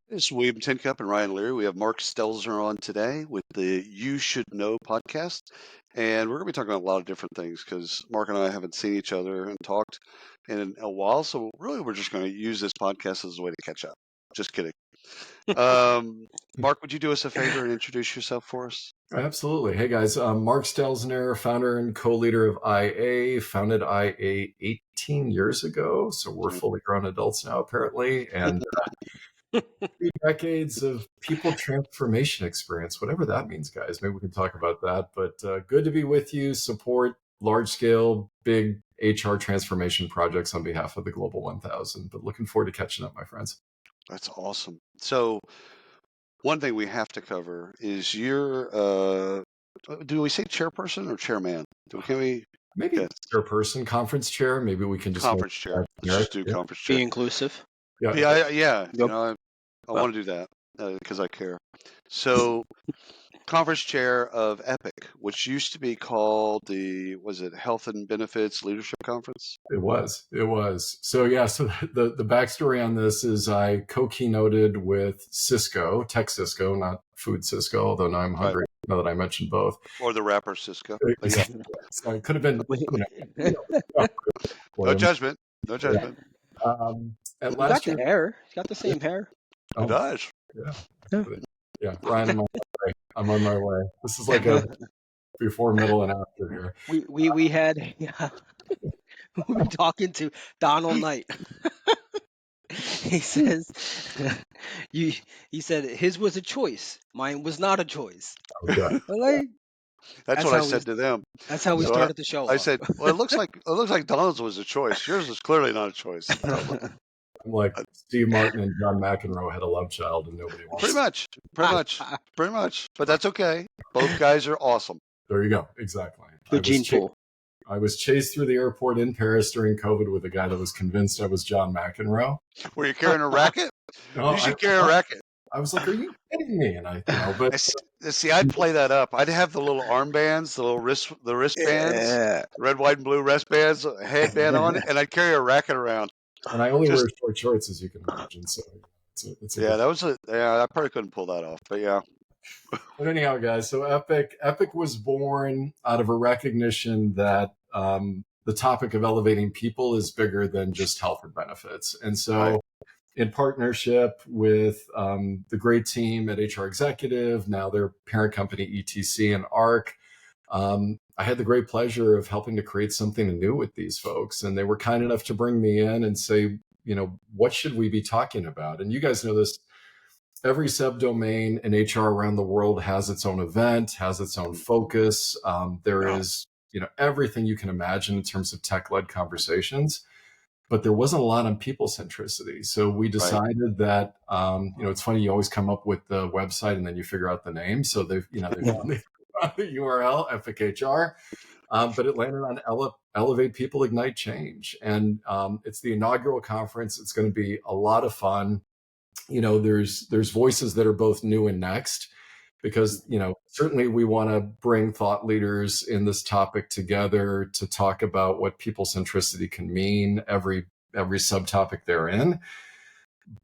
This is William Tincup and Ryan Leary. We have Mark Stelzner on today with the You Should Know podcast. And we're going to be talking about a lot of different things because Mark and I haven't seen each other and talked in a while. So, really, we're just going to use this podcast as a way to catch up. Just kidding. Mark, would you do us a favor and introduce yourself for us? Absolutely. Hey, guys. I'm Mark Stelzner, founder and co-leader of IA. Founded IA 18 years ago. So we're fully grown adults now, apparently. And 3 decades of people transformation experience, whatever that means, guys. Maybe we can talk about that. But good to be with you. Support large-scale, big HR transformation projects on behalf of the Global 1000. But looking forward to catching up, my friends. That's awesome. So, one thing we have to cover is your, do we say chairperson or chairman? Can we? Maybe chairperson, conference chair. Maybe we can just conference chair. Let's just do conference chair. Be inclusive. Yeah. Yep. You know, I want to do that because I care. So, conference chair of EPIC, which used to be called was it Health and Benefits Leadership Conference? It was. So the backstory on this is I co-keynoted with Cisco, tech Cisco, not food Cisco, although now I'm hungry now that I mentioned both. Or the rapper Cisco. Yeah. So it could have been. No judgment. No judgment. And You got the hair. He's got the same hair. It does. Yeah. Brian, I'm on my way. This is like a before, middle, and after here. We had we were talking to Donald Knight. He says he said his was a choice. Mine was not a choice. Okay. That's what I said to them. That's how we started the show. I said, well, it looks like Donald's was a choice. Yours was clearly not a choice. I'm like Steve Martin and John McEnroe had a love child and nobody wants Pretty much. But that's okay. Both guys are awesome. There you go. Exactly. Good gene pool. I was chased through the airport in Paris during COVID with a guy that was convinced I was John McEnroe. Were you carrying a racket? No, you should carry a racket. I was like, "Are you kidding me?" And see, I'd play that up. I'd have the little armbands, the wristbands, red, white, and blue wristbands, a headband on it, and I'd carry a racket around. And I only wear short shorts, as you can imagine. So I probably couldn't pull that off, but yeah. But anyhow, guys, so EPIC was born out of a recognition that the topic of elevating people is bigger than just health and benefits. And so in partnership with the great team at HR Executive, now their parent company, ETC and ARC, I had the great pleasure of helping to create something new with these folks. And they were kind enough to bring me in and say, what should we be talking about? And you guys know this. Every subdomain in HR around the world has its own event, has its own focus. There is, everything you can imagine in terms of tech-led conversations, but there wasn't a lot on people centricity. So we decided that, it's funny, you always come up with the website and then you figure out the name. So they've found the URL, EPIC HR, but it landed on Elevate People, Ignite Change. And it's the inaugural conference. It's going to be a lot of fun. There's voices that are both new and next, because, certainly we want to bring thought leaders in this topic together to talk about what people centricity can mean, every subtopic therein.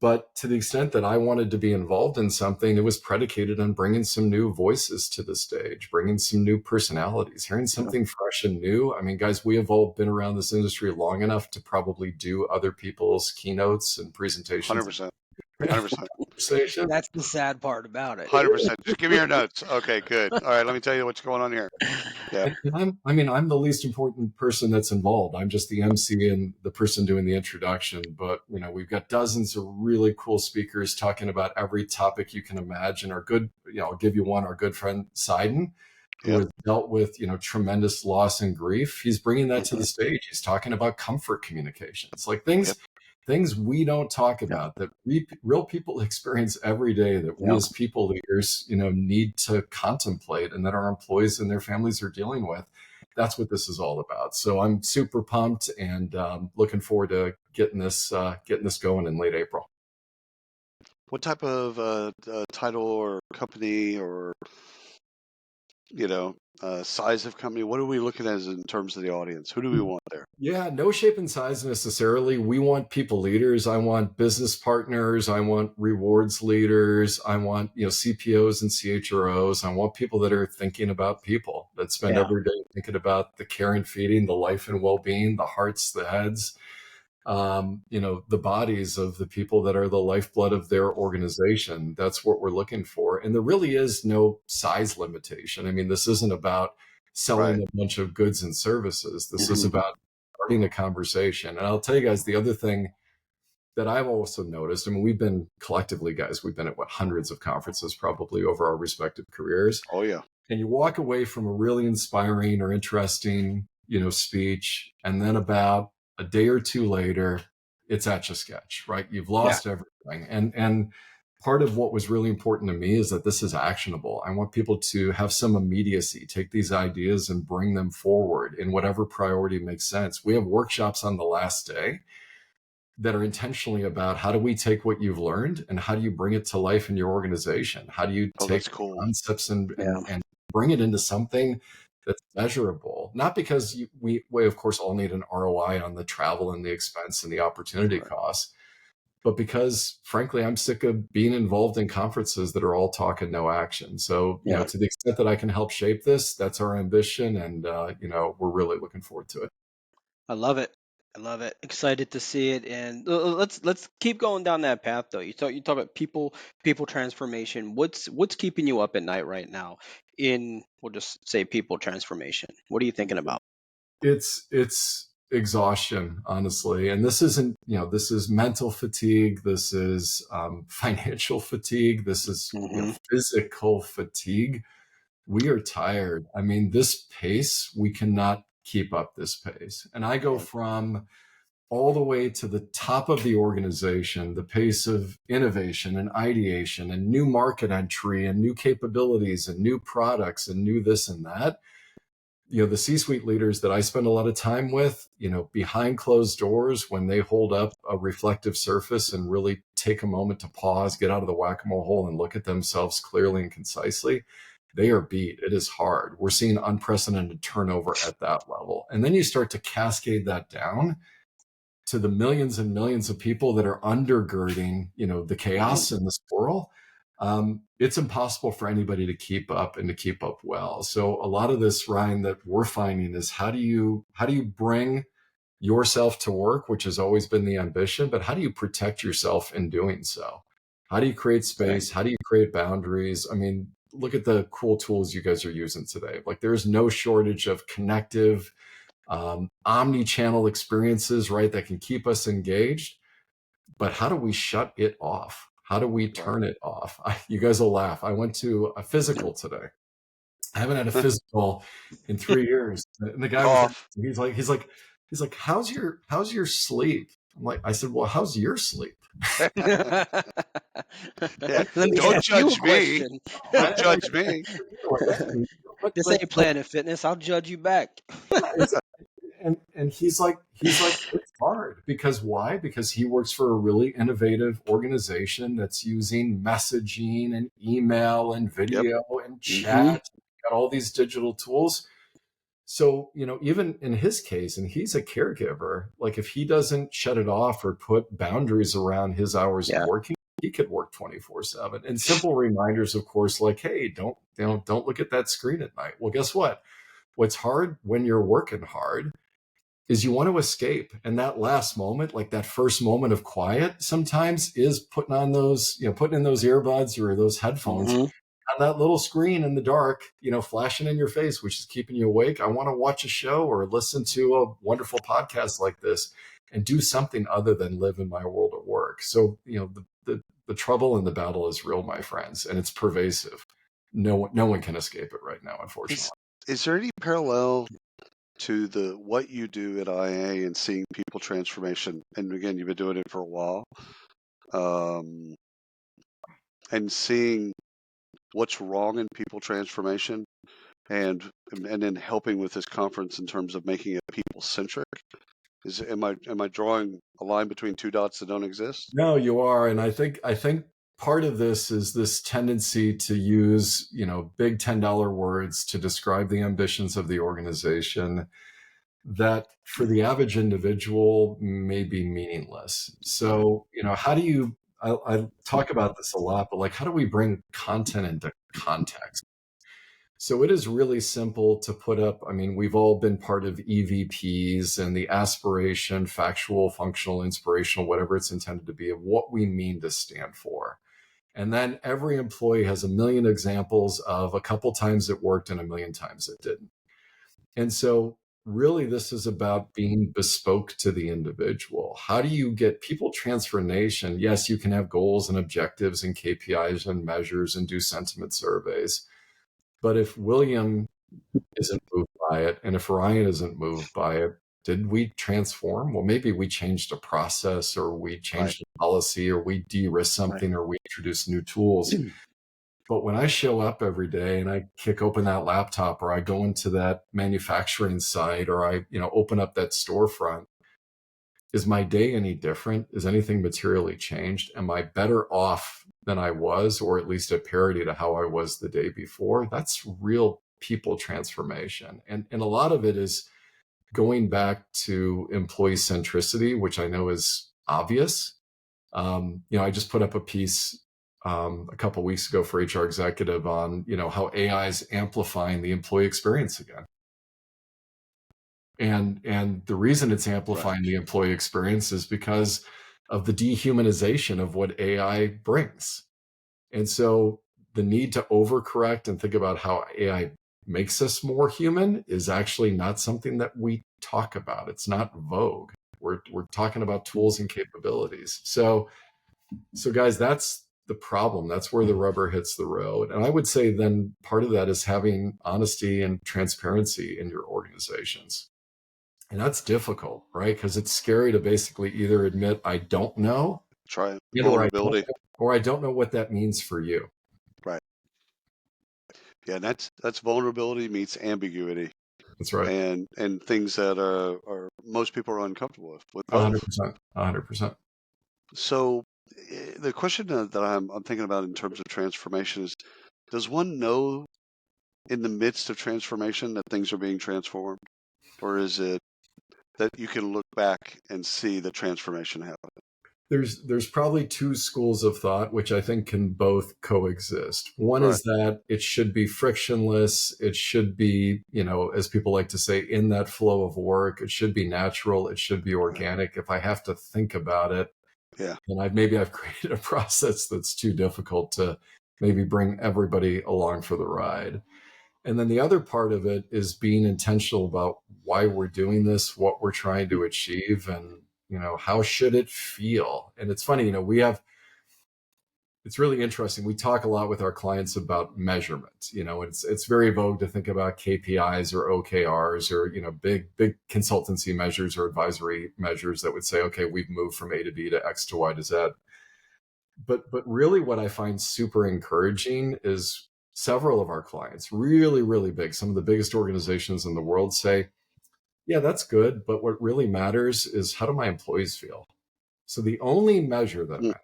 But to the extent that I wanted to be involved in something, it was predicated on bringing some new voices to the stage, bringing some new personalities, hearing something fresh and new. I mean, guys, we have all been around this industry long enough to probably do other people's keynotes and presentations. 100%. That's the sad part about it. 100%. Just give me your notes. Okay, good. All right, let me tell you what's going on here. Yeah. I'm the least important person that's involved. I'm just the MC and the person doing the introduction. But we've got dozens of really cool speakers talking about every topic you can imagine. Our good, I'll give you one. Our good friend Seiden, who has dealt with tremendous loss and grief. He's bringing that to the stage. He's talking about comfort communications, like things we don't talk about that real people experience every day, that we as people leaders, need to contemplate, and that our employees and their families are dealing with. That's what this is all about. So I'm super pumped and looking forward to getting this going in late April. What type of title or company or size of company? What are we looking at in terms of the audience? Who do we want there? Yeah, no shape and size necessarily. We want people leaders. I want business partners. I want rewards leaders. I want, CPOs and CHROs. I want people that are thinking about people, that spend every day thinking about the care and feeding, the life and well-being, the hearts, the heads, the bodies of the people that are the lifeblood of their organization. That's what we're looking for. And there really is no size limitation. I mean, this isn't about selling a bunch of goods and services. This is about starting a conversation. And I'll tell you guys, the other thing that I've also noticed, I mean, we've been collectively, guys, we've been at hundreds of conferences probably over our respective careers. Oh, yeah. And you walk away from a really inspiring or interesting, speech. And then about a day or two later, it's etch a sketch, right? You've lost everything. And part of what was really important to me is that this is actionable. I want people to have some immediacy, take these ideas and bring them forward in whatever priority makes sense. We have workshops on the last day that are intentionally about how do we take what you've learned and how do you bring it to life in your organization? How do you take concepts and bring it into something that's measurable? Not because we of course all need an ROI on the travel and the expense and the opportunity costs, but because frankly, I'm sick of being involved in conferences that are all talk and no action. So, to the extent that I can help shape this, that's our ambition. And, we're really looking forward to it. I love it. I love it. Excited to see it. And let's keep going down that path though. You talk about people transformation. What's keeping you up at night right now we'll just say people transformation. What are you thinking about? It's exhaustion, honestly. And this isn't, this is mental fatigue. This is financial fatigue. This is physical fatigue. We are tired. I mean, this pace, we cannot keep up this pace. And I go from all the way to the top of the organization, the pace of innovation and ideation and new market entry and new capabilities and new products and new this and that. The C-suite leaders that I spend a lot of time with, behind closed doors, when they hold up a reflective surface and really take a moment to pause, get out of the whack-a-mole hole and look at themselves clearly and concisely, they are beat. It is hard. We're seeing unprecedented turnover at that level. And then you start to cascade that down to the millions and millions of people that are undergirding, the chaos in the swirl. It's impossible for anybody to keep up and to keep up well. So a lot of this, Ryan, that we're finding is how do you bring yourself to work, which has always been the ambition, but how do you protect yourself in doing so? How do you create space? How do you create boundaries? I mean, look at the cool tools you guys are using today. Like there's no shortage of connective, omni-channel experiences, right? That can keep us engaged. But how do we shut it off? How do we turn it off? You guys will laugh. I went to a physical today. I haven't had a physical in 3 years. And the guy was, he's like, how's your sleep? I said, well, how's your sleep? Let me Don't ask you a judge me. question. Don't judge me. This ain't Planet Fitness. I'll judge you back. And he's like, it's hard. Because why? Because he works for a really innovative organization that's using messaging and email and video and chat, got all these digital tools. So, even in his case, and he's a caregiver, like if he doesn't shut it off or put boundaries around his hours of working, he could work 24/7. And simple reminders, of course, like, hey, don't look at that screen at night. Well, guess what? What's hard when you're working hard is you want to escape. And that last moment, like that first moment of quiet, sometimes is putting in those earbuds or those headphones on that little screen in the dark, flashing in your face, which is keeping you awake. I want to watch a show or listen to a wonderful podcast like this and do something other than live in my world of work. So, the trouble and the battle is real, my friends, and it's pervasive. No one can escape it right now, unfortunately. Is there any parallel to what you do at IA and seeing people transformation? And again, you've been doing it for a while, and seeing what's wrong in people transformation, and then helping with this conference in terms of making it people-centric. Am I drawing a line between two dots that don't exist? No, you are, and I think part of this is this tendency to use, big $10 words to describe the ambitions of the organization that for the average individual may be meaningless. So, how do you, I talk about this a lot, but how do we bring content into context? So it is really simple to put up. I mean, we've all been part of EVPs and the aspiration, factual, functional, inspirational, whatever it's intended to be, of what we mean to stand for. And then every employee has a million examples of a couple times it worked and a million times it didn't. And so really this is about being bespoke to the individual. How do you get people transformation? Yes, you can have goals and objectives and KPIs and measures and do sentiment surveys. But if William isn't moved by it, and if Ryan isn't moved by it, did we transform? Well, maybe we changed a process, or we changed a policy, or we de-risked something, or we introduced new tools. But when I show up every day and I kick open that laptop, or I go into that manufacturing site, or I, open up that storefront, is my day any different? Is anything materially changed? Am I better off than I was, or at least at parity to how I was the day before? That's real people transformation. And a lot of it is going back to employee centricity, which I know is obvious. I just put up a piece a couple of weeks ago for HR Executive on, how AI is amplifying the employee experience again. And the reason it's amplifying the employee experience is because of the dehumanization of what AI brings. And so the need to overcorrect and think about how AI makes us more human is actually not something that we talk about. It's not vogue. We're talking about tools and capabilities. So guys, that's the problem. That's where the rubber hits the road. And I would say then part of that is having honesty and transparency in your organizations. And that's difficult, right? Because it's scary to basically either admit I don't know, Try vulnerability, or I don't know what that means for you. Right. Yeah, and that's vulnerability meets ambiguity. That's right. And things that are most people are uncomfortable with both. 100%. So the question that I'm thinking about in terms of transformation is, does one know in the midst of transformation that things are being transformed? Or is it that you can look back and see the transformation happen? There's probably two schools of thought, which I think can both coexist. One is that it should be frictionless. It should be, as people like to say, in that flow of work. It should be natural. It should be organic. If I have to think about it, then I've created a process that's too difficult to maybe bring everybody along for the ride. And then the other part of it is being intentional about why we're doing this, what we're trying to achieve, and how should it feel? And it's funny, it's really interesting. We talk a lot with our clients about measurement. It's very vogue to think about KPIs or OKRs or, big consultancy measures or advisory measures that would say, okay, we've moved from A to B to X to Y to Z. But really what I find super encouraging is several of our clients, really, really big, some of the biggest organizations in the world say, yeah, that's good. But what really matters is, how do my employees feel? So the only measure that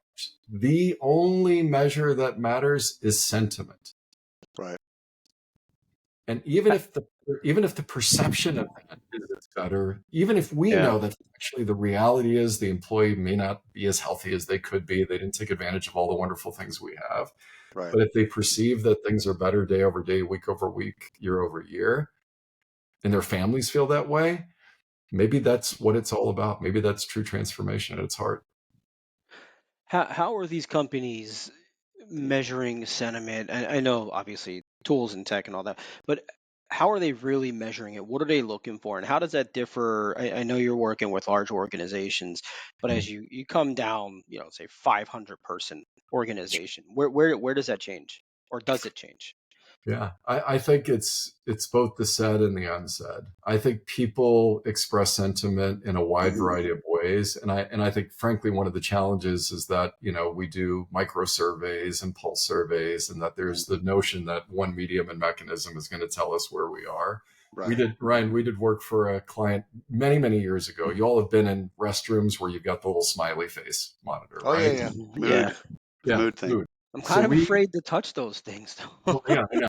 matters is sentiment. Right. And even if the perception of that is better, even if we know that actually the reality is the employee may not be as healthy as they could be, they didn't take advantage of all the wonderful things we have. Right. But if they perceive that things are better day over day, week over week, year over year, and their families feel that way, maybe that's what it's all about. Maybe that's true transformation at its heart. How are these companies measuring sentiment? I know obviously tools and tech and all that, but how are they really measuring it? What are they looking for, and how does that differ? I know you're working with large organizations, but as you come down, say 500-person organization, where does that change, or does it change? Yeah, I think it's both the said and the unsaid. I think people express sentiment in a wide variety of ways, and I think frankly one of the challenges is that we do micro surveys and pulse surveys, and that there's the notion that one medium and mechanism is going to tell us where we are. Right. We did work for a client many years ago. You all have been in restrooms where you've got the little smiley face monitor, right? Yeah. The Yeah, mood thing. mood. I'm So kind of we, afraid to touch those things, though. well, yeah, I know.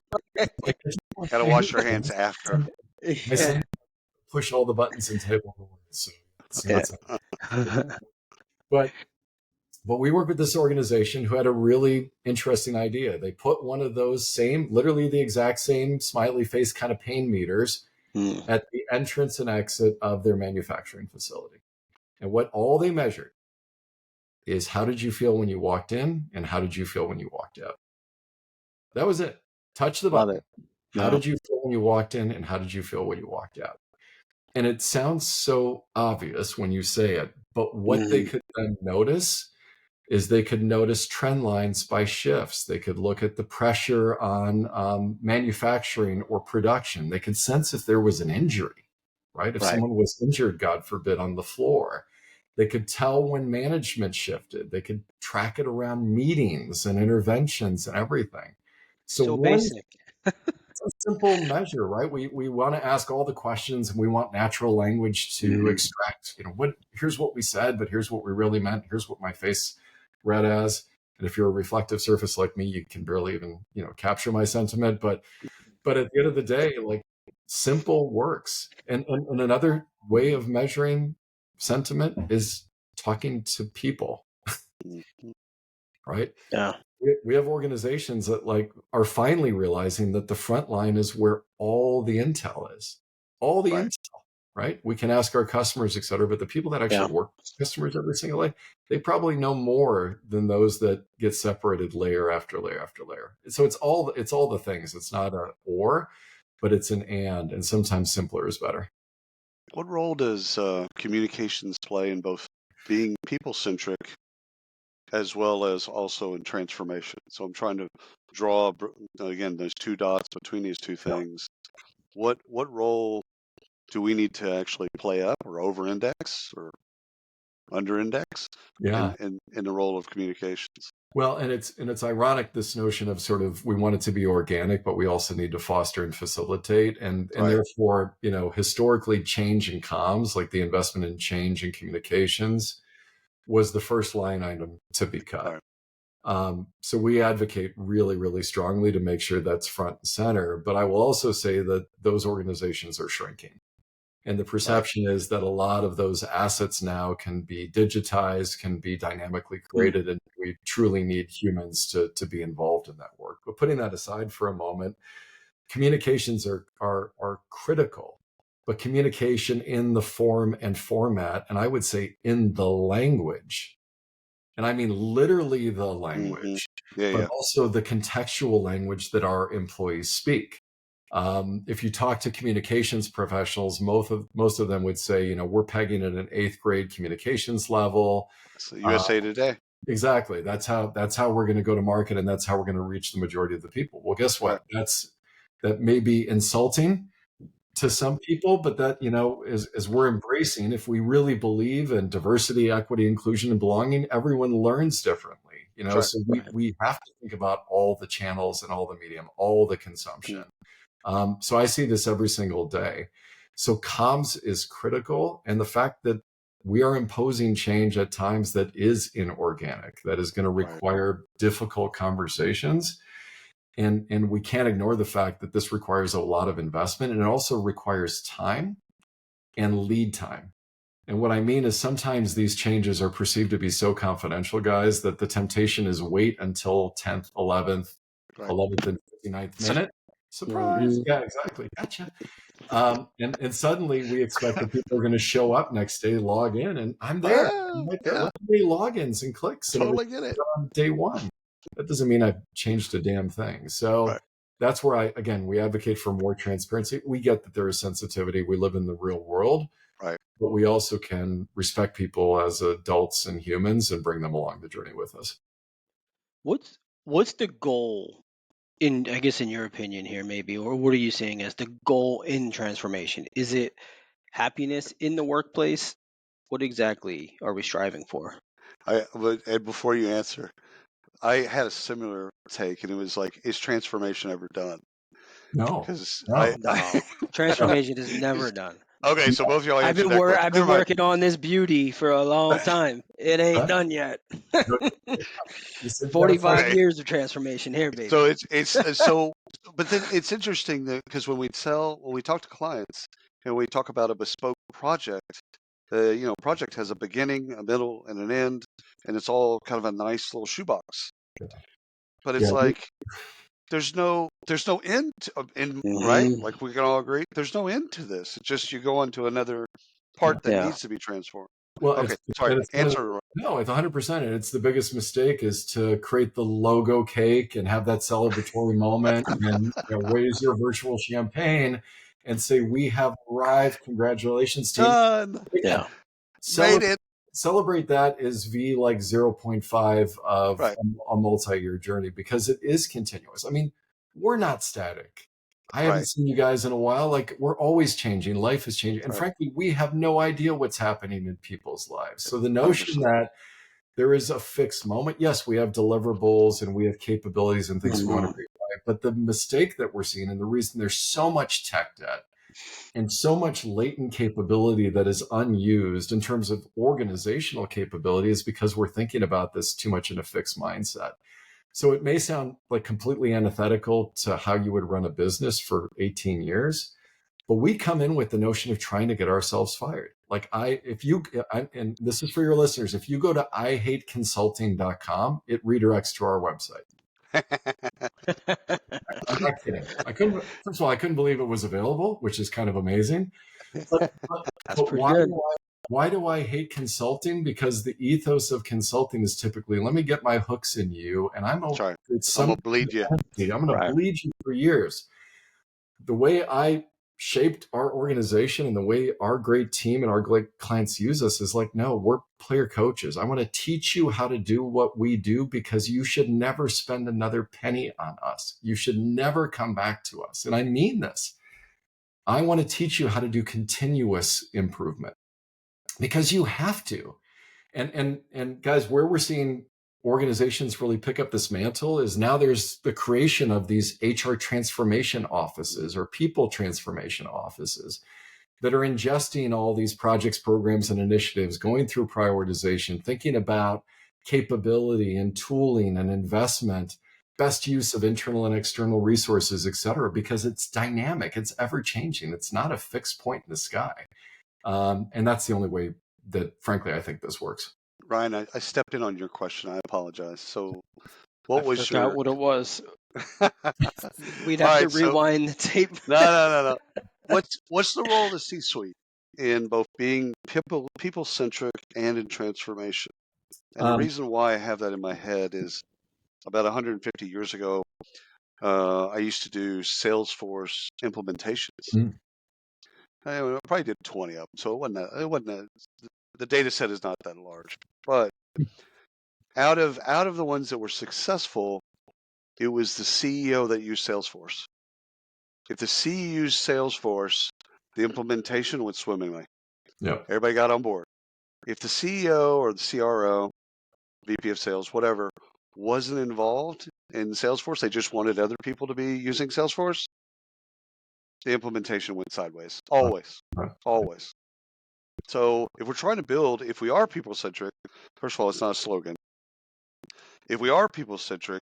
Like, there's no Got to I wash your hands after. Yeah. push all the buttons and type all the words. So Yeah. it's but we work with this organization who had a really interesting idea. They put one of those same, literally the exact same smiley face kind of pain meters Mm, at the entrance and exit of their manufacturing facility. And what all they measured is how did you feel when you walked in and how did you feel when you walked out? That was it. Touch the love button. it. How Yeah. did you feel when you walked in and how did you feel when you walked out? And it sounds so obvious when you say it, but what they Mhm. could then notice is they could notice trend lines by shifts. They could look at the pressure on manufacturing or production. They could sense if there was an injury, right? If Right. someone was injured, God forbid, on the floor. They could tell when management shifted. They could track it around meetings and interventions and everything. So So one basic. a simple measure, right? We want to ask all the questions and we want natural language to Mhm. extract, here's what we said, but here's what we really meant. Here's what my face read as. And if you're a reflective surface like me, you can barely even, capture my sentiment. But at the end of the day, like simple works. And another way of measuring sentiment is talking to people, Mhm. right? Yeah. We have organizations that are finally realizing that the front line is where all the intel is, all the Right. intel, right? We can ask our customers, et cetera, but the people that Yeah. actually work with customers every single day, they probably know more than those that get separated layer after layer after layer. So it's all the things. It's not a or, but it's an and sometimes simpler is better. What role does communications play in both being people-centric as well as also in transformation? So I'm trying to draw, again, those two dots between these two things. What role do we need to actually play up or over-index or under-index Yeah. in the role of communications? Well, and it's ironic, this notion of sort of we want it to be organic, but we also need to foster and facilitate, and Right. therefore, historically, change in comms, like the investment in change in communications, was the first line item to be cut. Right. So we advocate really, really strongly to make sure that's front and center. But I will also say that those organizations are shrinking. And the Right. perception is that a lot of those assets now can be digitized, can be dynamically created, and we truly need humans to be involved in that work. But putting that aside for a moment, communications are critical, but communication in the form and format, and I would say in the language, and I mean literally the Mm-hmm. language, Yeah. but also the contextual language that our employees speak. If you talk to communications professionals, most of them would say, we're pegging at an 8th grade communications level. So USA Today. Exactly. That's how we're going to go to market, and that's how we're going to reach the majority of the people. Well, guess what? Right. That may be insulting to some people, but that, as we're embracing, if we really believe in diversity, equity, inclusion, and belonging, everyone learns differently. Right. So we have to think about all the channels and all the medium, all the consumption. So I see this every single day. So comms is critical. And the fact that we are imposing change at times that is inorganic, that is going to require difficult conversations. And we can't ignore the fact that this requires a lot of investment, and it also requires time and lead time. And what I mean is sometimes these changes are perceived to be so confidential, guys, that the temptation is wait until 10th, 11th, Right. 11th and 59th minute. Surprise. Yeah, exactly. Gotcha. And suddenly we expect that people are going to show up next day, log in, and I'm there. I'm right there. Yeah. Look how many logins and clicks and Totally everything get it. on day one. That doesn't mean I've changed a damn thing. So that's where we advocate for more transparency. We get that there is sensitivity. We live in the real world, Right. but we also can respect people as adults and humans and bring them along the journey with us. What's the goal in, I guess, in your opinion here, maybe, or what are you saying as the goal in transformation? Is it happiness in the workplace? What exactly are we striving for? But Ed, before you answer, I had a similar take, and it was like, is transformation ever done? No, Because no, No, transformation is never because done. Okay, so both of y'all I've answered been that question. I've Never been mind. working on this beauty for a long time. It ain't Huh? done yet. You said you got a 45 Okay, years of transformation here, so baby. it's but then it's interesting that because when we talk to clients and we talk about a bespoke project, project has a beginning, a middle, and an end, and it's all kind of a nice little shoebox. But it's Yeah. like there's no end right? Hmm. Like we can all agree, there's no end to this. It's just you go on to another part that Yeah. needs to be transformed. Well, Okay, sorry. it's Answer. no, it's 100%. And it's the biggest mistake is to create the logo cake and have that celebratory moment and raise your virtual champagne and say, we have arrived. Congratulations, team. Done. Again, Yeah. Made celebrate, it. celebrate that is V like 0.5 of Right. a multi-year journey because it is continuous. I mean, we're not static. I haven't Right. seen you guys in a while. Like we're always changing. Life is changing. And Right. frankly, we have no idea what's happening in people's lives. So the notion 100%. that there is a fixed moment, yes, we have deliverables and we have capabilities and things we want to Hmm. create. But the mistake that we're seeing and the reason there's so much tech debt and so much latent capability that is unused in terms of organizational capability is because we're thinking about this too much in a fixed mindset. So it may sound like completely antithetical to how you would run a business for 18 years, but we come in with the notion of trying to get ourselves fired. Like and this is for your listeners, if you go to ihateconsulting.com, it redirects to our website. I'm not kidding. First of all, I couldn't believe it was available, which is kind of amazing. But, but, That's but pretty good. why do I hate consulting? Because the ethos of consulting is typically, let me get my hooks in you, and Sorry. it's I'm some gonna bleed you. I'm going to Right. bleed you for years. The way I shaped our organization and the way our great team and our great clients use us is like, no, we're player coaches. I want to teach you how to do what we do because you should never spend another penny on us. You should never come back to us. And I mean this. I want to teach you how to do continuous improvement because you have to. And guys, where we're seeing organizations really pick up this mantle is now there's the creation of these HR transformation offices or people transformation offices that are ingesting all these projects, programs, and initiatives, going through prioritization, thinking about capability and tooling and investment, best use of internal and external resources, et cetera, because it's dynamic, it's ever changing. It's not a fixed point in the sky. And that's the only way that, frankly, I think this works. Ryan, I stepped in on your question. I apologize. So, I what was forgot your? what it was. All We'd have to right. So, rewind the tape. no. What's the role of the C-suite in both being people centric and in transformation? And the Um, reason why I have that in my head is about 150 years ago, I used to do Salesforce implementations. mm, I probably did 20 of them, so it wasn't the data set is not that large. But out of the ones that were successful, it was the CEO that used Salesforce. If the CEO used Salesforce, the implementation went swimmingly. yeah. Everybody got on board. If the CEO or the CRO, VP of sales, whatever, wasn't involved in Salesforce, they just wanted other people to be using Salesforce, the implementation went sideways. Always. Right. Always. So if we are people centric, first of all, it's not a slogan. If we are people centric,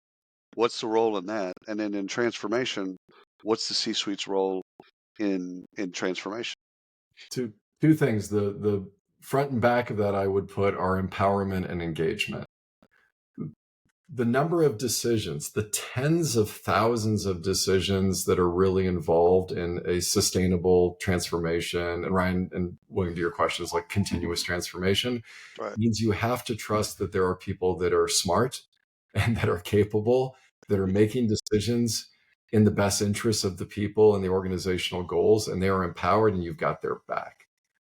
what's the role in that? And then in transformation, what's the C-suite's role in transformation? Two things. The front and back of that I would put are empowerment and engagement. The number of decisions, the tens of thousands of decisions that are really involved in a sustainable transformation, and Ryan and William, to your questions, like continuous transformation, Right. means you have to trust that there are people that are smart and that are capable, that are making decisions in the best interests of the people and the organizational goals, and they are empowered and you've got their back.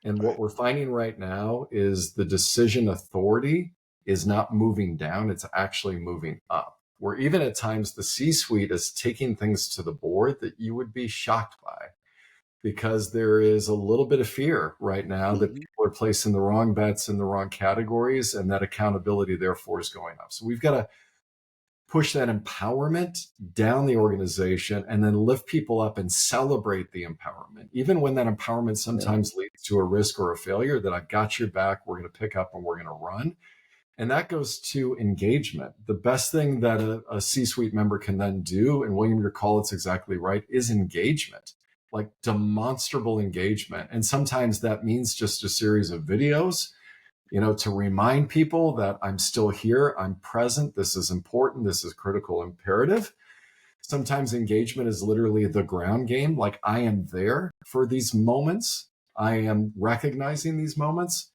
And what Right. we're finding right now is the decision authority is not moving down, it's actually moving up. Where even at times the C-suite is taking things to the board that you would be shocked by because there is a little bit of fear right now that Mm-hmm. people are placing the wrong bets in the wrong categories and that accountability therefore is going up. So we've got to push that empowerment down the organization and then lift people up and celebrate the empowerment, even when that empowerment sometimes leads to a risk or a failure, that I've got your back, we're going to pick up and we're going to run. And that goes to engagement. The best thing that a C-suite member can then do, and William, your call, it's exactly right, is engagement, like demonstrable engagement. And sometimes that means just a series of videos, to remind people that I'm still here, I'm present, this is important, this is critical imperative. Sometimes engagement is literally the ground game, like I am there for these moments, I am recognizing these moments.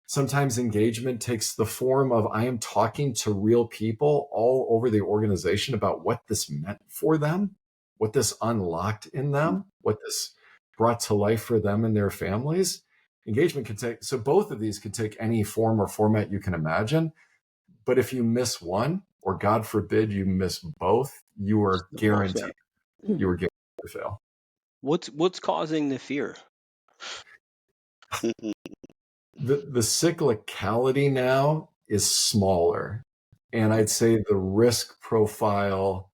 Sometimes engagement takes the form of I am talking to real people all over the organization about what this meant for them, what this unlocked in them, what this brought to life for them and their families. Engagement can take, so both of these could take any form or format you can imagine. But if you miss one, or God forbid you miss both, you are guaranteed to fail. What's causing the fear? The cyclicality now is smaller. And I'd say the risk profile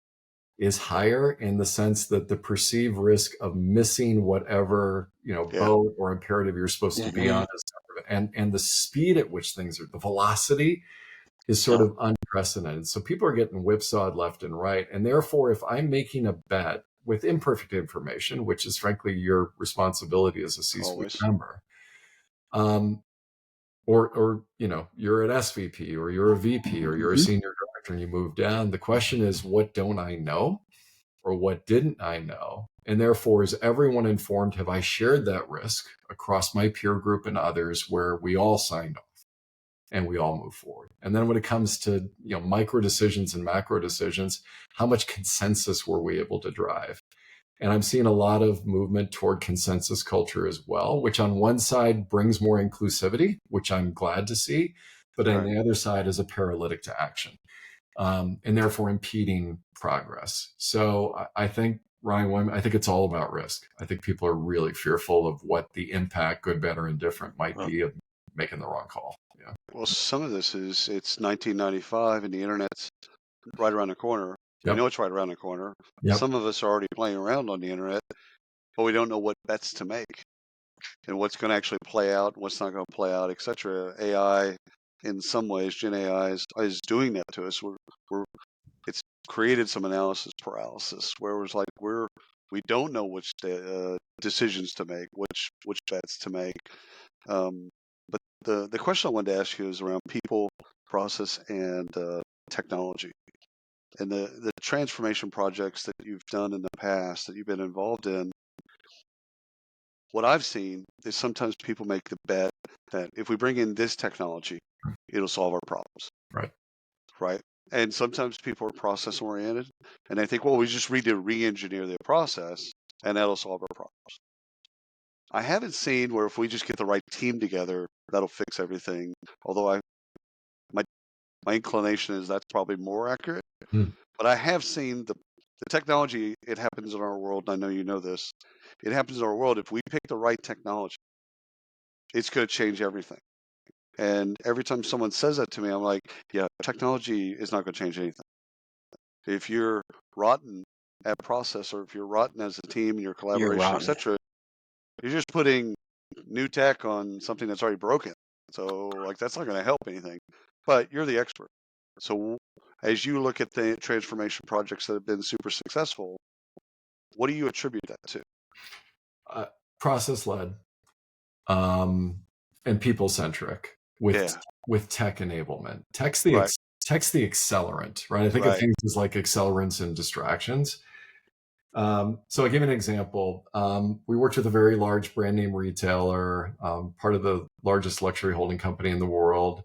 is higher in the sense that the perceived risk of missing whatever, boat or imperative you're supposed to be on is, and the speed at which things are, the velocity is sort of unprecedented. So people are getting whipsawed left and right. And therefore, if I'm making a bet with imperfect information, which is frankly your responsibility as a C-suite member, or you're an SVP or you're a VP or you're a senior director and you move down, the question is, what don't I know? Or what didn't I know? And therefore, is everyone informed? Have I shared that risk across my peer group and others where we all signed off and we all move forward? And then when it comes to micro decisions and macro decisions, how much consensus were we able to drive? And I'm seeing a lot of movement toward consensus culture as well, which on one side brings more inclusivity, which I'm glad to see, but on the other side is a paralytic to action. And therefore impeding progress. So I think, Ryan, I think it's all about risk. I think people are really fearful of what the impact, good, bad, or indifferent, might be of making the wrong call. Yeah. Well, some of this is, it's 1995 and the internet's right around the corner. We know it's right around the corner. Some of us are already playing around on the internet, but we don't know what bets to make and what's going to actually play out, what's not going to play out, etc. AI, in some ways, Gen AI is doing that to us. It's created some analysis paralysis where it's like we don't know which decisions to make, which bets to make. But the question I wanted to ask you is around people, process, and technology. And the transformation projects that you've done in the past, that you've been involved in, what I've seen is sometimes people make the bet that if we bring in this technology, it'll solve our problems. Right. And sometimes people are process oriented and they think, well, we just need to re-engineer the process and that'll solve our problems. I haven't seen where if we just get the right team together, that'll fix everything. Although my inclination is that's probably more accurate. But I have seen the technology, it happens in our world, and I know you know this, it happens in our world. If we pick the right technology, it's going to change everything. And every time someone says that to me, I'm like, yeah, technology is not going to change anything. If you're rotten at process, or if you're rotten as a team and your collaboration, etc., you're just putting new tech on something that's already broken. So that's not going to help anything. But you're the expert. So as you look at the transformation projects that have been super successful, what do you attribute that to? Process-led and people-centric with tech enablement. Tech's the accelerant, right? I think of things as like accelerants and distractions. So I'll give you an example. We worked with a very large brand name retailer, part of the largest luxury holding company in the world.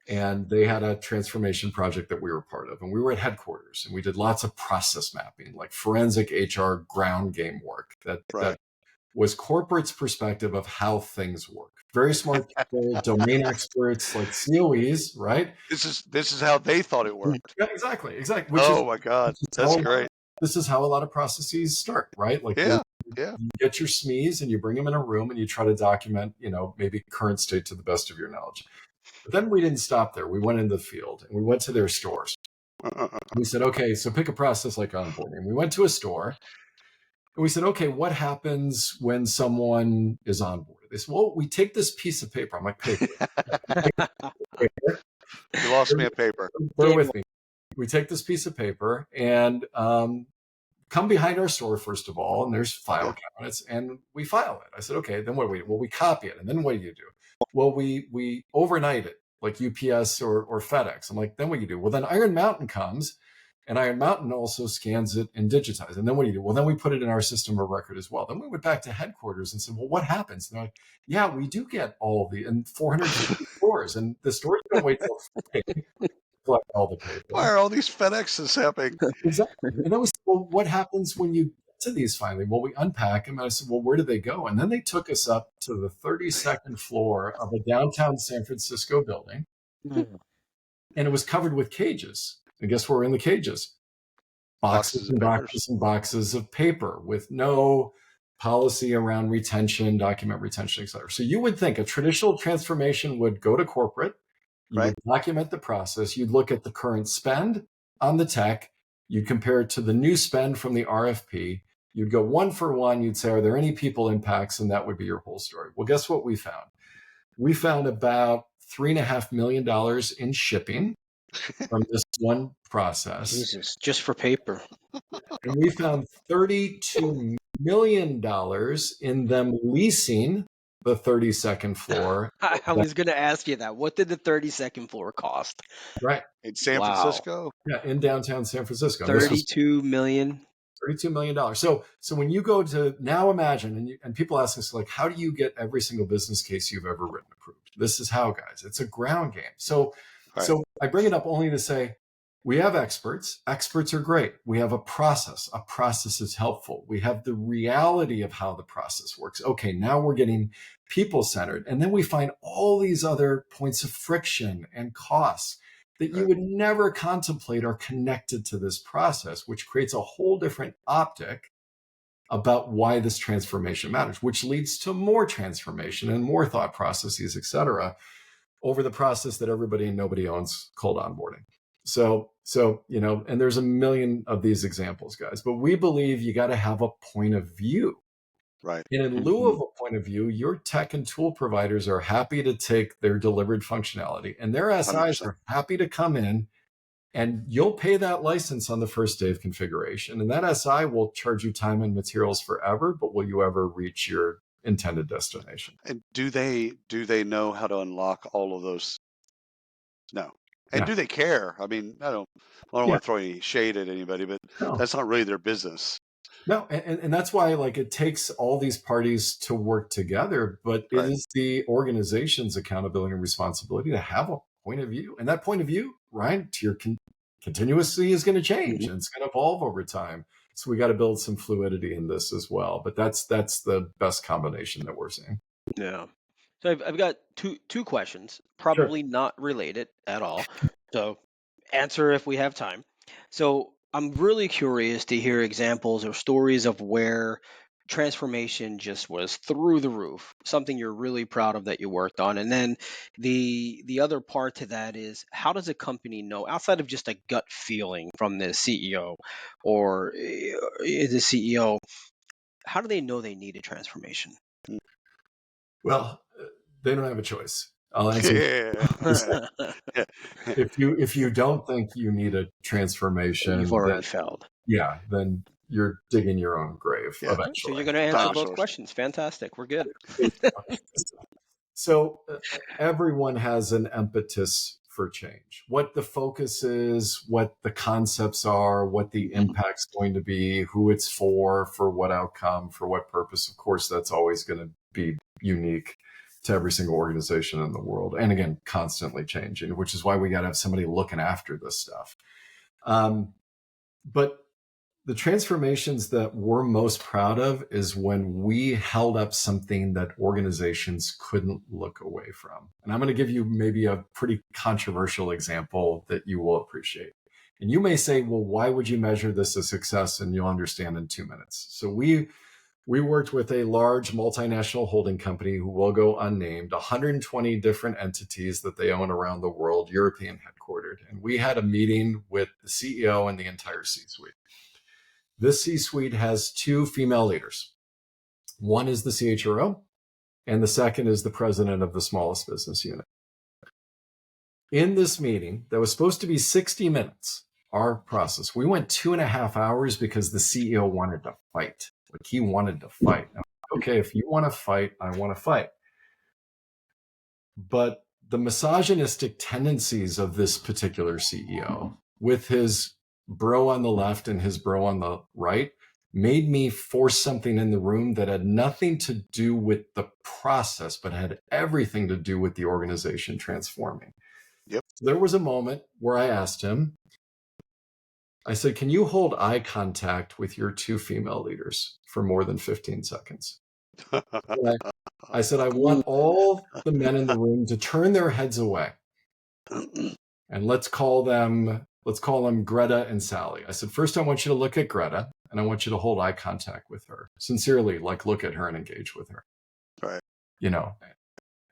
And they had a transformation project that we were part of. And we were at headquarters and we did lots of process mapping, like forensic HR ground game work that was corporate's perspective of how things work. Very smart people, domain experts, like COEs, right? This is how they thought it worked. Yeah, exactly. My God, that's great. This is how a lot of processes start, right? Like you get your SMEs and you bring them in a room and you try to document, maybe current state to the best of your knowledge. But then we didn't stop there. We went into the field and we went to their stores We said, okay, so pick a process like onboarding. We went to a store and we said, okay, what happens when someone is onboarded? They said, well, we take this piece of paper. I'm like, paper. Paper. You lost me at paper. Bear with me. We take this piece of paper and come behind our store, first of all, and there's file cabinets, and we file it. I said, okay, then what do we do? Well, we copy it, and then what do you do? Well, we overnight it, like UPS or FedEx. I'm like, then what do you do? Well, then Iron Mountain comes, and Iron Mountain also scans it and digitizes. And then what do you do? Well, then we put it in our system of record as well. Then we went back to headquarters and said, well, what happens? And they're like, yeah, we do get all of the, and 450 stores, and the stores don't wait till Friday to collect all the paper. Why are all these FedExes happening? Exactly. And then we said, well, what happens when you get to these finally? Well, we unpack them. And I said, well, where do they go? And then they took us up to the 32nd floor of a downtown San Francisco building. And it was covered with cages. And guess where we're in the cages? Boxes and boxes and boxes of paper with no policy around retention, document retention, et cetera. So you would think a traditional transformation would go to corporate. You would document the process. You'd look at the current spend on the tech. You'd compare it to the new spend from the RFP. You'd go one for one. You'd say, are there any people impacts? And that would be your whole story. Well, guess what we found? We found about $3.5 million in shipping from this one process. Jesus, just for paper. And we found $32 million in them leasing the 32nd floor. I was going to ask you that. What did the 32nd floor cost? Right. In San Francisco? Yeah, in downtown San Francisco. $32 million. $32 million. So when you go to now imagine, and people ask us like, how do you get every single business case you've ever written approved? This is how, guys. It's a ground game. So I bring it up only to say, we have experts. Experts are great. We have a process. A process is helpful. We have the reality of how the process works. Okay, now we're getting people-centered. And then we find all these other points of friction and costs that you would never contemplate are connected to this process, which creates a whole different optic about why this transformation matters, which leads to more transformation and more thought processes, et cetera, over the process that everybody and nobody owns called onboarding. So, and there's a million of these examples, guys, but we believe you got to have a point of view. Right. And in lieu of a point of view, your tech and tool providers are happy to take their delivered functionality, and their SIs 100%. Are happy to come in, and you'll pay that license on the first day of configuration. And that SI will charge you time and materials forever, but will you ever reach your intended destination? And do they know how to unlock all of those? No. And do they care? I mean, I don't want to throw any shade at anybody, but that's not really their business. No, and that's why like it takes all these parties to work together, but it is the organization's accountability and responsibility to have a point of view. And that point of view, Ryan, to your continuously is going to change and it's going to evolve over time. So we got to build some fluidity in this as well. But that's the best combination that we're seeing. Yeah. So I've got two questions, probably not related at all. So answer if we have time. So I'm really curious to hear examples or stories of where transformation just was through the roof, something you're really proud of that you worked on. And then the other part to that is, how does a company know, outside of just a gut feeling from the CEO or the CEO, how do they know they need a transformation? Well, they don't have a choice. I'll answer. If you don't think you need a transformation, you've already failed. Yeah, then you're digging your own grave eventually. So you're going to answer both questions. Fantastic. We're good. So everyone has an impetus for change. What the focus is, what the concepts are, what the impact's going to be, who it's for what outcome, for what purpose. Of course, that's always going to be unique to every single organization in the world. And again, constantly changing, which is why we got to have somebody looking after this stuff. But the transformations that we're most proud of is when we held up something that organizations couldn't look away from. And I'm going to give you maybe a pretty controversial example that you will appreciate. And you may say, well, why would you measure this as success? And you'll understand in 2 minutes. So we We worked with a large multinational holding company who will go unnamed, 120 different entities that they own around the world, European headquartered. And we had a meeting with the CEO and the entire C-suite. This C-suite has 2 female leaders. One is the CHRO, and the second is the president of the smallest business unit. In this meeting that was supposed to be 60 minutes, our process, we went 2.5 hours because the CEO wanted to fight. Like, he wanted to fight. Okay, if you want to fight, I want to fight. But the misogynistic tendencies of this particular CEO, with his bro on the left and his bro on the right, made me force something in the room that had nothing to do with the process, but had everything to do with the organization transforming. Yep. So there was a moment where I asked him, I said, can you hold eye contact with your 2 female leaders for more than 15 seconds? I said, I want all the men in the room to turn their heads away. And let's call them Greta and Sally. I said, first, I want you to look at Greta, and I want you to hold eye contact with her. Sincerely, like, look at her and engage with her. Right. You know.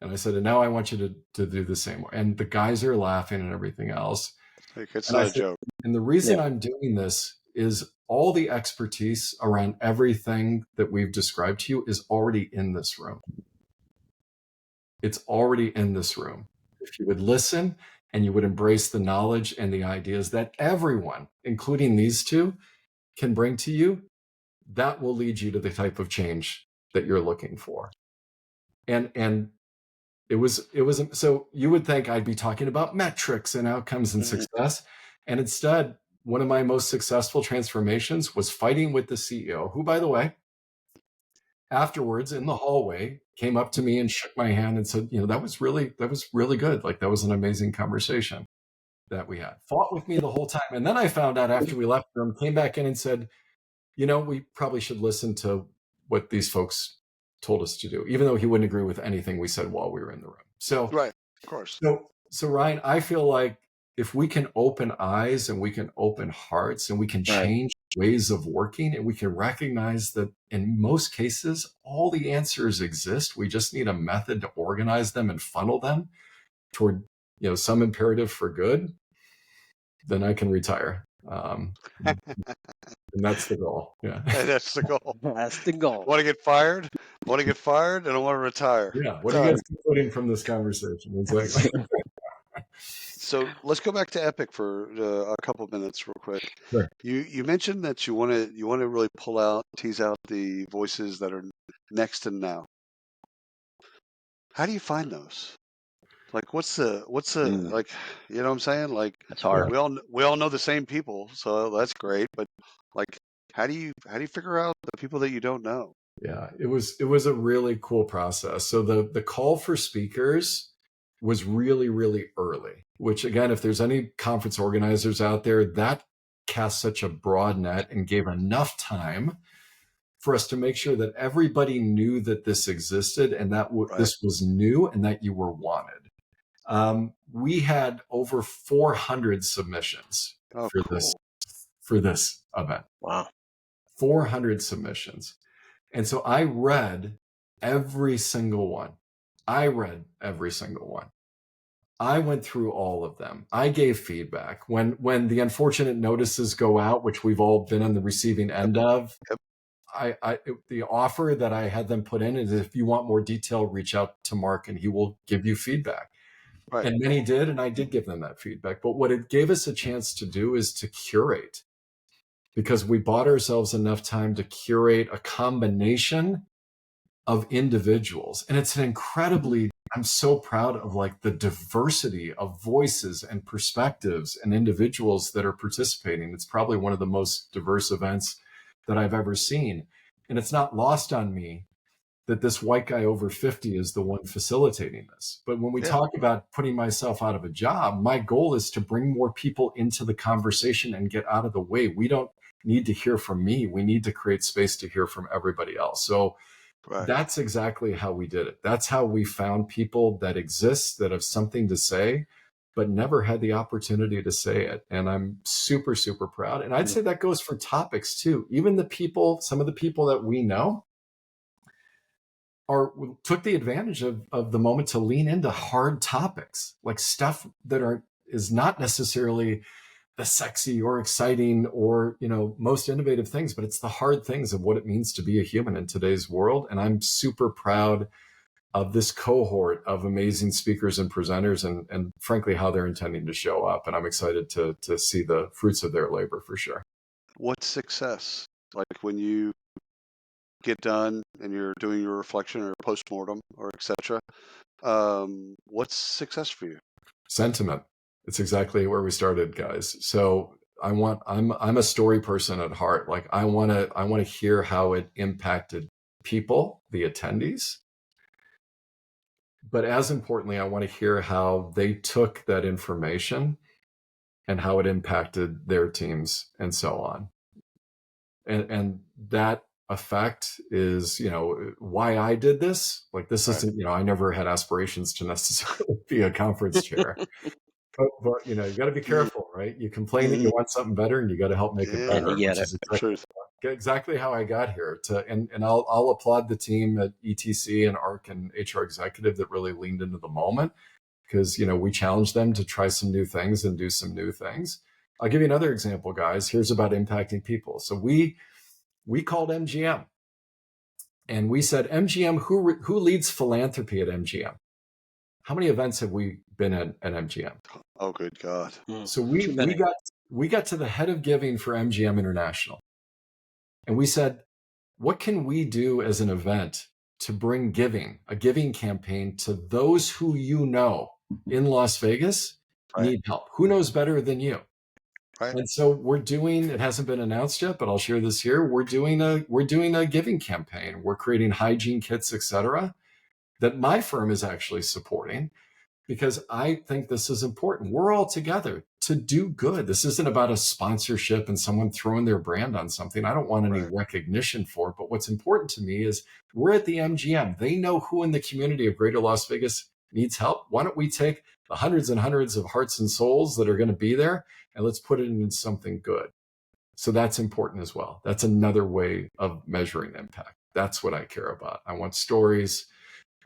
And I said, and now I want you to do the same. And the guys are laughing and everything else. Like, it's not a joke. And the reason I'm doing this is all the expertise around everything that we've described to you is already in this room. It's already in this room. If you would listen and you would embrace the knowledge and the ideas that everyone, including these 2, can bring to you, that will lead you to the type of change that you're looking for. And it was so you would think I'd be talking about metrics and outcomes and success. And instead, one of my most successful transformations was fighting with the CEO, who, by the way, afterwards in the hallway came up to me and shook my hand and said, that was really good. Like, that was an amazing conversation that we had. Fought with me the whole time. And then I found out after we left the room, came back in and said, we probably should listen to what these folks told us to do, even though he wouldn't agree with anything we said while we were in the room. So, right, of course. So Ryan, I feel like if we can open eyes and we can open hearts and we can change ways of working, and we can recognize that in most cases, all the answers exist. We just need a method to organize them and funnel them toward, some imperative for good. Then I can retire. And that's the goal. Yeah. That's the goal. That's the goal. Want to get fired? And I want to retire. Yeah. What are you guys concluding from this conversation? Exactly. So let's go back to Epic for a couple of minutes, real quick. Sure. You mentioned that you want to really tease out the voices that are next and now. How do you find those? Like, what's the like? You know what I'm saying? Like, that's hard. We all know the same people, so that's great. But like, how do you figure out the people that you don't know? Yeah, it was a really cool process. So the call for speakers was really, really early, which, again, if there's any conference organizers out there, that cast such a broad net and gave enough time for us to make sure that everybody knew that this existed and that this was new and that you were wanted. We had over 400 submissions for this event. Wow. 400 submissions. And so I read every single one. I went through all of them. I gave feedback. When the unfortunate notices go out, which we've all been on the receiving end of, the offer that I had them put in is, if you want more detail, reach out to Mark and he will give you feedback. Right. And many did, and I did give them that feedback. But what it gave us a chance to do is to curate, because we bought ourselves enough time to curate a combination of individuals. And it's I'm so proud of like the diversity of voices and perspectives and individuals that are participating. It's probably one of the most diverse events that I've ever seen. And it's not lost on me that this white guy over 50 is the one facilitating this. But when we talk about putting myself out of a job, my goal is to bring more people into the conversation and get out of the way. We don't need to hear from me. We need to create space to hear from everybody else. So that's exactly how we did it. That's how we found people that exist, that have something to say, but never had the opportunity to say it. And I'm super, super proud. And I'd say that goes for topics too. Even some of the people that we know, took the advantage of the moment to lean into hard topics, like stuff that is not necessarily the sexy or exciting or, most innovative things, but it's the hard things of what it means to be a human in today's world. And I'm super proud of this cohort of amazing speakers and presenters, and frankly, how they're intending to show up. And I'm excited to see the fruits of their labor for sure. What's success? Like when you get done and you're doing your reflection or postmortem or etc. What's success for you? Sentiment. It's exactly where we started, guys. So I'm a story person at heart. Like I want to hear how it impacted people, the attendees. But as importantly, I want to hear how they took that information and how it impacted their teams and so on. And that effect is, why I did this. Like this isn't, I never had aspirations to necessarily be a conference chair. But you got to be careful, right? You complain that you want something better, and you got to help make it better, which is exactly how I got here. And I'll applaud the team at ETC and ARC and HR Executive that really leaned into the moment, because we challenged them to try some new things and do some new things. I'll give you another example, guys. Here's about impacting people. So we called MGM, and we said, MGM, who leads philanthropy at MGM? How many events have we been at MGM? Oh, good God. So we got to the head of giving for MGM International. And we said, what can we do as an event to bring a giving campaign to those who in Las Vegas need help? Who knows better than you? Right. And so it hasn't been announced yet, but I'll share this here. We're doing a giving campaign. We're creating hygiene kits, et cetera, that my firm is actually supporting, because I think this is important. We're all together to do good. This isn't about a sponsorship and someone throwing their brand on something. I don't want any recognition for it. But what's important to me is we're at the MGM. They know who in the community of Greater Las Vegas needs help. Why don't we take the hundreds and hundreds of hearts and souls that are going to be there, and let's put it into something good? So that's important as well. That's another way of measuring impact. That's what I care about. I want stories.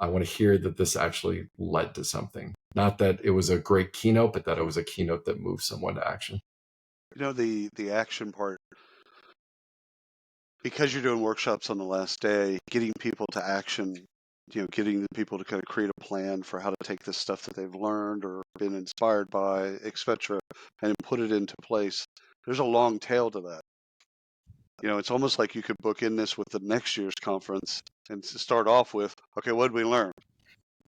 I want to hear that this actually led to something. Not that it was a great keynote, but that it was a keynote that moved someone to action. The action part, because you're doing workshops on the last day, getting people to action, getting the people to kind of create a plan for how to take this stuff that they've learned or been inspired by, etc., and put it into place. There's a long tail to that. It's almost like you could book in this with the next year's conference and start off with, okay, what did we learn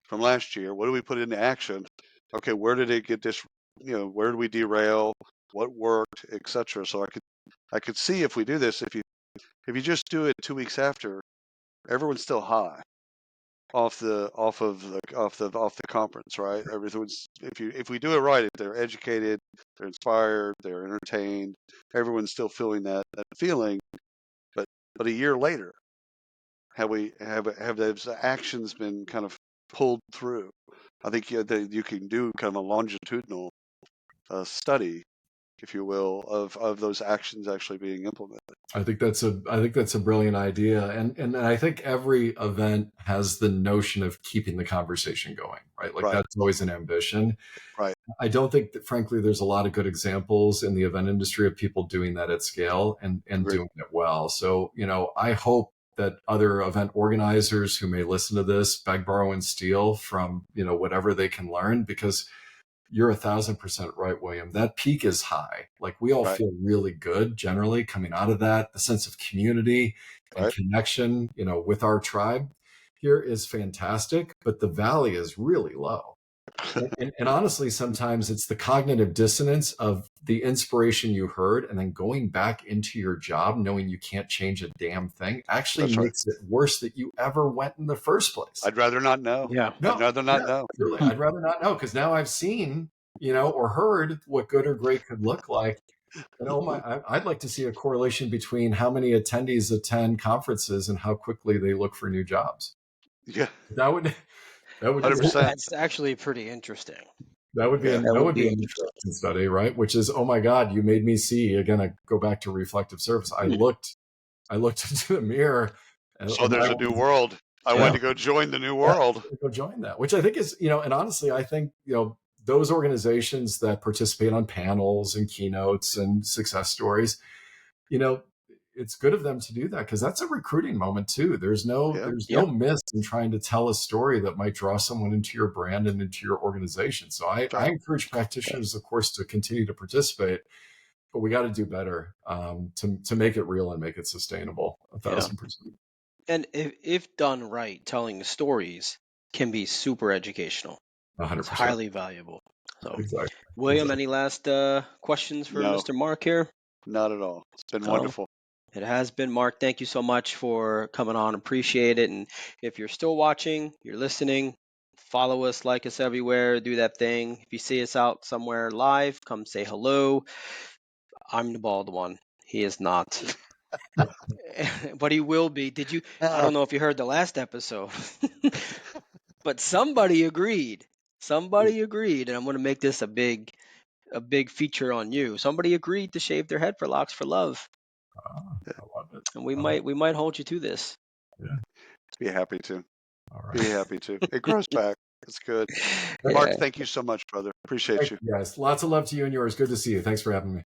from last year? What do we put into action? Okay, where did it get this? Where did we derail? What worked, etc. So I could see if we do this, if you just do it 2 weeks after, everyone's still high off the conference, right? Everyone's if we do it right, if they're educated, they're inspired, they're entertained, everyone's still feeling that feeling. But a year later, have those actions been kind of pulled through? I think you can do kind of a longitudinal study, if you will, of those actions actually being implemented. I think that's a brilliant idea, and I think every event has the notion of keeping the conversation going, right? Like that's always an ambition. Right. I don't think that, frankly, there's a lot of good examples in the event industry of people doing that at scale and doing it well. So, I hope that other event organizers who may listen to this beg, borrow, and steal from, whatever they can learn, because you're 1,000% right, William. That peak is high. Like we all feel really good generally coming out of that. The sense of community and connection, with our tribe here is fantastic, but the valley is really low. And honestly, sometimes it's the cognitive dissonance of the inspiration you heard and then going back into your job knowing you can't change a damn thing actually makes it worse that you ever went in the first place. I'd rather not know. Yeah. I'd rather not know. Really, I'd rather not know, because now I've seen, or heard what good or great could look like. And I'd like to see a correlation between how many attendees attend conferences and how quickly they look for new jobs. Yeah. That would 100%. That's actually pretty interesting. That would be an interesting study, right? Which is, oh my God, you made me see. Again, I go back to reflective service. I looked into the mirror. So there's a new world. I wanted to go join the new world. Go join that, which I think is, and honestly, I think, those organizations that participate on panels and keynotes and success stories, it's good of them to do that, because that's a recruiting moment too. There's no miss in trying to tell a story that might draw someone into your brand and into your organization. So I encourage practitioners, of course, to continue to participate, but we got to do better to make it real and make it sustainable 1,000%. And if done right, telling stories can be super educational. 100%. It's highly valuable. So, exactly. William, any last questions for Mr. Mark here? Not at all. It's been wonderful. It has been, Mark. Thank you so much for coming on. Appreciate it. And if you're still watching, you're listening, follow us, like us everywhere, do that thing. If you see us out somewhere live, come say hello. I'm the bald one. He is not. But he will be. I don't know if you heard the last episode, but somebody agreed. Somebody agreed, and I'm going to make this a big feature on you. Somebody agreed to shave their head for Locks for Love. I love it. And we might hold you to this. Yeah. Be happy to. All right. Be happy to. It grows back. It's good. Mark, thank you so much, brother. Appreciate you. Yes. Lots of love to you and yours. Good to see you. Thanks for having me.